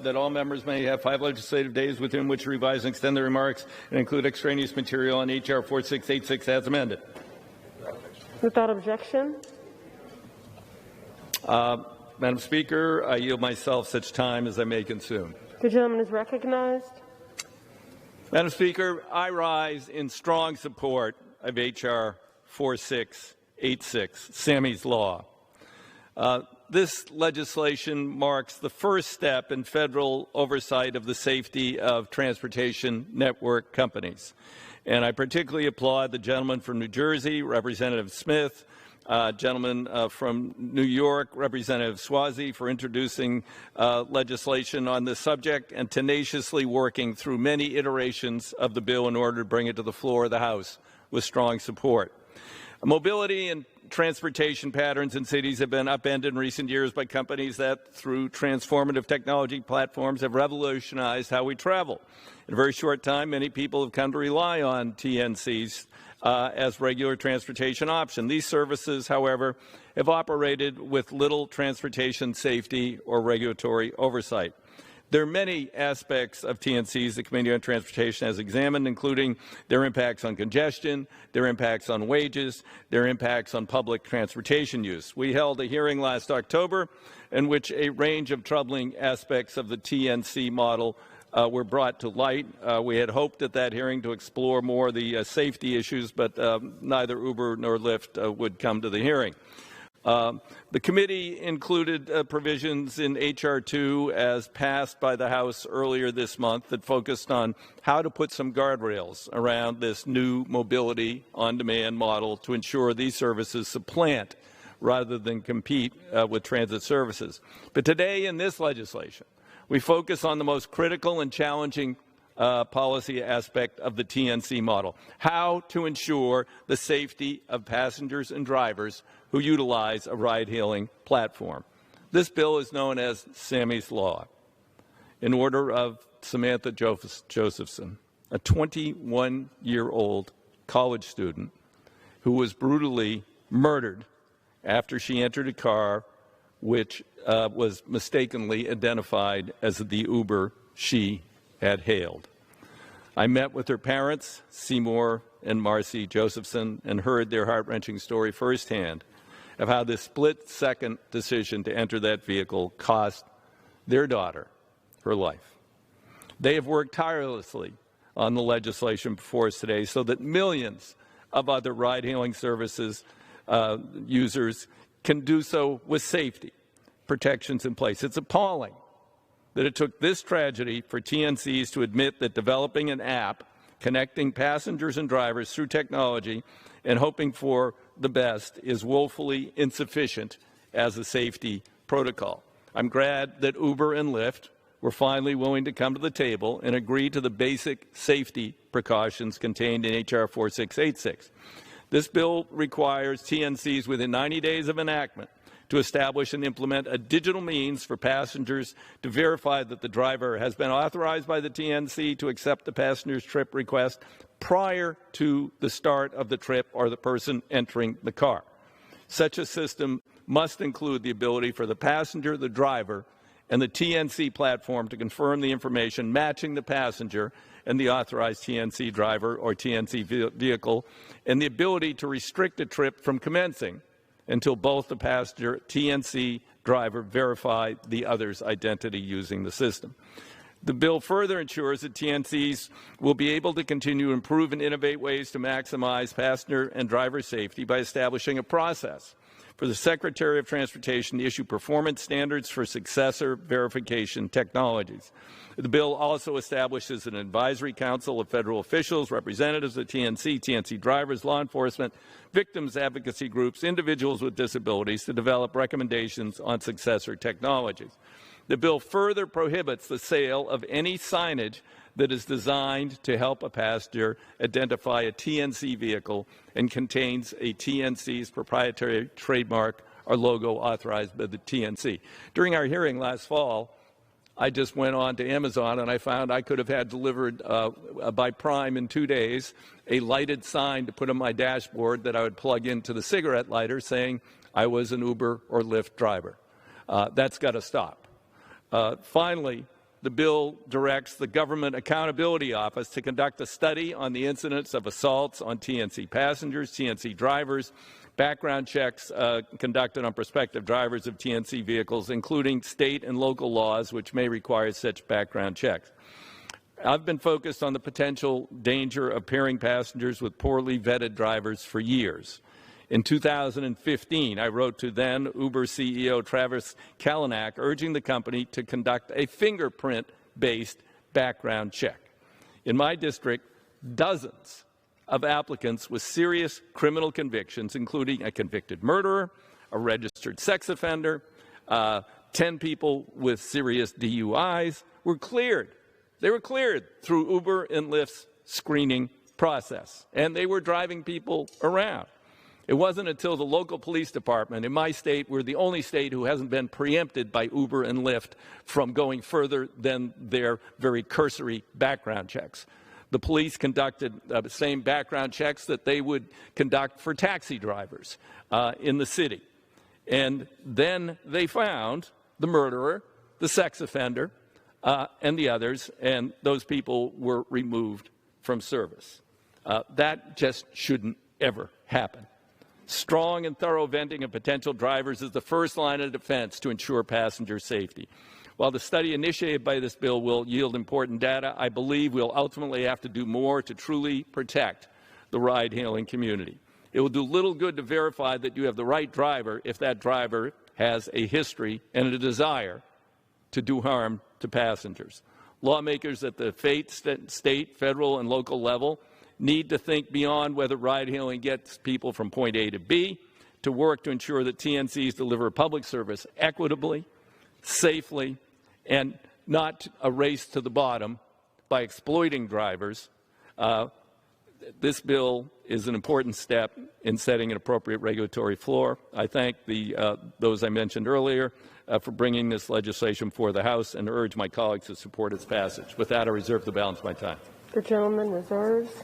That all members may have 5 legislative days within which to revise and extend their remarks and include extraneous material on H.R. 4686 as amended. Without objection. Madam Speaker, I yield myself such time as I may consume. The gentleman is recognized. Madam Speaker, I rise in strong support of H.R. 4686, Sami's Law. This legislation marks the first step in federal oversight of the safety of transportation network companies. And I particularly applaud the gentleman from New Jersey, Representative Smith, gentleman from New York, Representative Swazi, for introducing legislation on this subject and tenaciously working through many iterations of the bill in order to bring it to the floor of the House with strong support. Mobility and transportation patterns in cities have been upended in recent years by companies that, through transformative technology platforms, have revolutionized how we travel. In a very short time, many people have come to rely on TNCs as regular transportation option. These services, however, have operated with little transportation safety or regulatory oversight. There are many aspects of TNCs the Committee on Transportation has examined, including their impacts on congestion, their impacts on wages, their impacts on public transportation use. We held a hearing last October in which a range of troubling aspects of the TNC model were brought to light. We had hoped at that hearing to explore more the safety issues, but neither Uber nor Lyft would come to the hearing. The committee included provisions in H.R. 2 as passed by the House earlier this month that focused on how to put some guardrails around this new mobility on-demand model to ensure these services supplant rather than compete with transit services. But today in this legislation, we focus on the most critical and challenging policy aspect of the TNC model, how to ensure the safety of passengers and drivers who utilize a ride-hailing platform. This bill is known as Sami's Law, in order of Samantha Josephson, a 21-year-old college student who was brutally murdered after she entered a car which was mistakenly identified as the Uber she had hailed. I met with her parents, Seymour and Marcy Josephson, and heard their heart-wrenching story firsthand of how this split-second decision to enter that vehicle cost their daughter her life. They have worked tirelessly on the legislation before us today so that millions of other ride-hailing services users can do so with safety protections in place. It's appalling that it took this tragedy for TNCs to admit that developing an app connecting passengers and drivers through technology and hoping for the best is woefully insufficient as a safety protocol. I'm glad that Uber and Lyft were finally willing to come to the table and agree to the basic safety precautions contained in H.R. 4686. This bill requires TNCs within 90 days of enactment to establish and implement a digital means for passengers to verify that the driver has been authorized by the TNC to accept the passenger's trip request prior to the start of the trip or the person entering the car. Such a system must include the ability for the passenger, the driver, and the TNC platform to confirm the information matching the passenger and the authorized TNC driver or TNC vehicle, and the ability to restrict a trip from commencing until both the passenger TNC driver verify the other's identity using the system. The bill further ensures that TNCs will be able to continue to improve and innovate ways to maximize passenger and driver safety by establishing a process for the Secretary of Transportation to issue performance standards for successor verification technologies. The bill also establishes an advisory council of federal officials, representatives of TNC, TNC drivers, law enforcement, victims advocacy groups, individuals with disabilities to develop recommendations on successor technologies. The bill further prohibits the sale of any signage that is designed to help a passenger identify a TNC vehicle and contains a TNC's proprietary trademark or logo authorized by the TNC. During our hearing last fall, I just went on to Amazon and I found I could have had delivered by Prime in 2 days a lighted sign to put on my dashboard that I would plug into the cigarette lighter saying I was an Uber or Lyft driver. That's got to stop. Finally, the bill directs the Government Accountability Office to conduct a study on the incidence of assaults on TNC passengers, TNC drivers, background checks conducted on prospective drivers of TNC vehicles, including state and local laws which may require such background checks. I've been focused on the potential danger of pairing passengers with poorly vetted drivers for years. In 2015, I wrote to then Uber CEO Travis Kalanick urging the company to conduct a fingerprint-based background check. In my district, dozens of applicants with serious criminal convictions, including a convicted murderer, a registered sex offender, 10 people with serious DUIs, were cleared. They were cleared through Uber and Lyft's screening process, and they were driving people around. It wasn't until the local police department in my state, we're the only state who hasn't been preempted by Uber and Lyft from going further than their very cursory background checks. The police conducted the same background checks that they would conduct for taxi drivers in the city. And then they found the murderer, the sex offender, and the others, and those people were removed from service. That just shouldn't ever happen. Strong and thorough vetting of potential drivers is the first line of defense to ensure passenger safety. While the study initiated by this bill will yield important data, I believe we'll ultimately have to do more to truly protect the ride-hailing community. It will do little good to verify that you have the right driver if that driver has a history and a desire to do harm to passengers. Lawmakers at the state, federal, and local level need to think beyond whether ride-hailing gets people from point A to B, to work to ensure that TNCs deliver public service equitably, safely, and not a race to the bottom by exploiting drivers. This bill is an important step in setting an appropriate regulatory floor. I thank those I mentioned earlier for bringing this legislation before the House and urge my colleagues to support its passage. With that, I reserve the balance of my time. The gentleman reserves.